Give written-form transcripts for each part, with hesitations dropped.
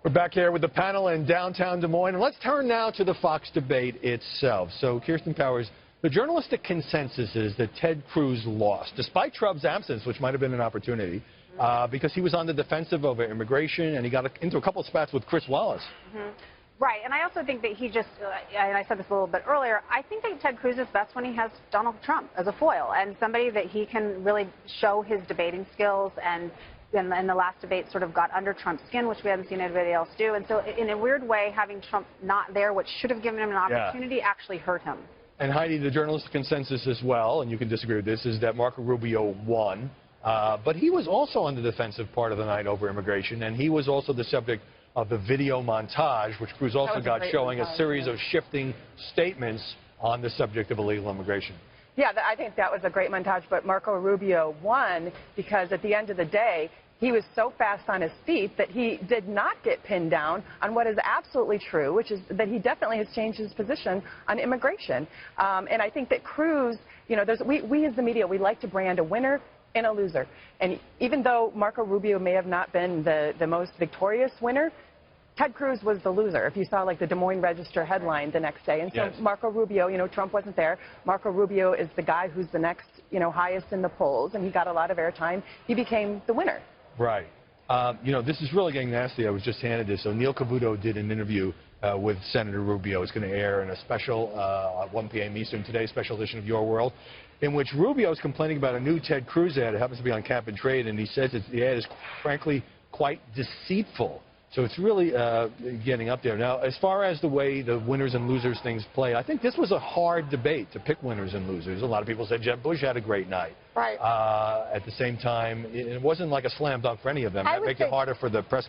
We're back here with the panel in downtown Des Moines, and let's turn now to the Fox debate itself. So, Kirsten Powers, the journalistic consensus is that Ted Cruz lost, despite Trump's absence, which might have been an opportunity, because he was on the defensive over immigration, and he got into a couple of spats with Chris Wallace. Right, and I also think that he just, and I said this a little bit earlier, I think that Ted Cruz is best when he has Donald Trump as a foil, and somebody that he can really show his debating skills, and in the last debate sort of got under Trump's skin, which we haven't seen anybody else do. And so in a weird way, having Trump not there, which should have given him an opportunity, actually hurt him. And Heidi, the journalistic consensus as well, and you can disagree with this, is that Marco Rubio won. But he was also on the defensive part of the night over immigration, and he was also the subject of the video montage, which Cruz also got, showing a series of shifting statements on the subject of illegal immigration. Yeah, I think that was a great montage, but Marco Rubio won because at the end of the day, he was so fast on his feet that he did not get pinned down on what is absolutely true, which is that he definitely has changed his position on immigration. And I think that Cruz, you know, we as the media, we like to brand a winner and a loser. And even though Marco Rubio may have not been the most victorious winner, Ted Cruz was the loser, if you saw like the Des Moines Register headline the next day. And so Marco Rubio, you know, Trump wasn't there. Marco Rubio is the guy who's the next, you know, highest in the polls, and he got a lot of airtime. He became the winner. Right. You know, this is really getting nasty. I was just handed this. So Neil Cavuto did an interview with Senator Rubio. It's going to air in a special at 1 p.m. Eastern today, special edition of Your World, in which Rubio is complaining about a new Ted Cruz ad. It happens to be on Cap and Trade, and he says the ad is, frankly, quite deceitful. So it's really getting up there. Now, as far as the way the winners and losers things play, I think this was a hard debate to pick winners and losers. A lot of people said Jeb Bush had a great night. Right. At the same time, it wasn't like a slam dunk for any of them. That makes it harder for the press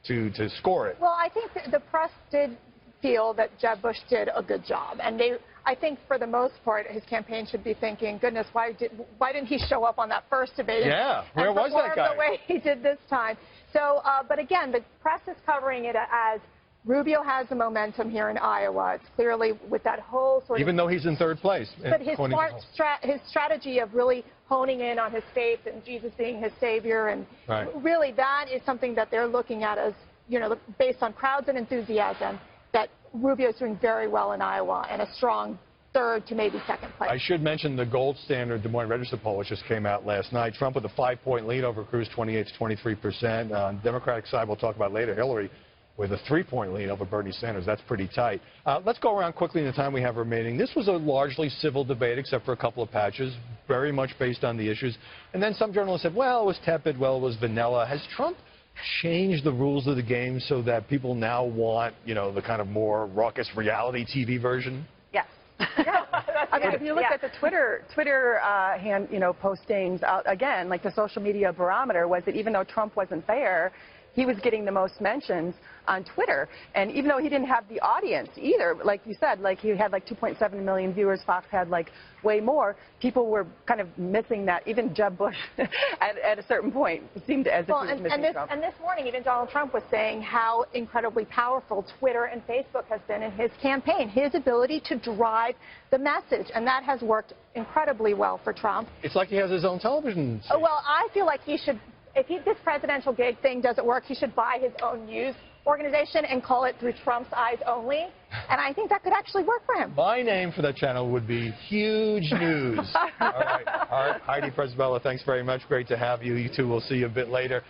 to score it. Well, I think the press did feel that Jeb Bush did a good job. And I think for the most part, his campaign should be thinking, goodness, why didn't he show up on that first debate? Yeah, where was that guy? The way he did this time. So, but again, the press is covering it as Rubio has the momentum here in Iowa. It's clearly with that whole sort of... Even though he's in third place. But his strategy of really honing in on his faith and Jesus being his savior, and really that is something that they're looking at as, you know, based on crowds and enthusiasm, that Rubio is doing very well in Iowa and a strong third to maybe second place. I should mention the gold standard Des Moines Register poll, which just came out last night. Trump with a 5-point lead over Cruz, 28 to 23%. On the Democratic side, we'll talk about later, Hillary with a 3-point lead over Bernie Sanders. That's pretty tight. Let's go around quickly in the time we have remaining. This was a largely civil debate, except for a couple of patches, very much based on the issues. And then some journalists said, well, it was tepid, well, it was vanilla. Has Trump changed the rules of the game so that people now want, you know, the kind of more raucous reality TV version? Yes. I mean, if you look at the Twitter postings, again, like the social media barometer was that even though Trump wasn't there, he was getting the most mentions on Twitter. And even though he didn't have the audience either, like you said, like he had like 2.7 million viewers, Fox had like way more, people were kind of missing that. Even Jeb Bush at a certain point seemed as if he was missing Trump. And this morning, even Donald Trump was saying how incredibly powerful Twitter and Facebook has been in his campaign, his ability to drive the message. And that has worked incredibly well for Trump. It's like he has his own television station. Well, I feel like he should, if this presidential gig thing doesn't work, he should buy his own news organization and call it Through Trump's Eyes Only. And I think that could actually work for him. My name for that channel would be Huge News. All right. Heidi Presbella, thanks very much. Great to have you. You two, we'll see you a bit later.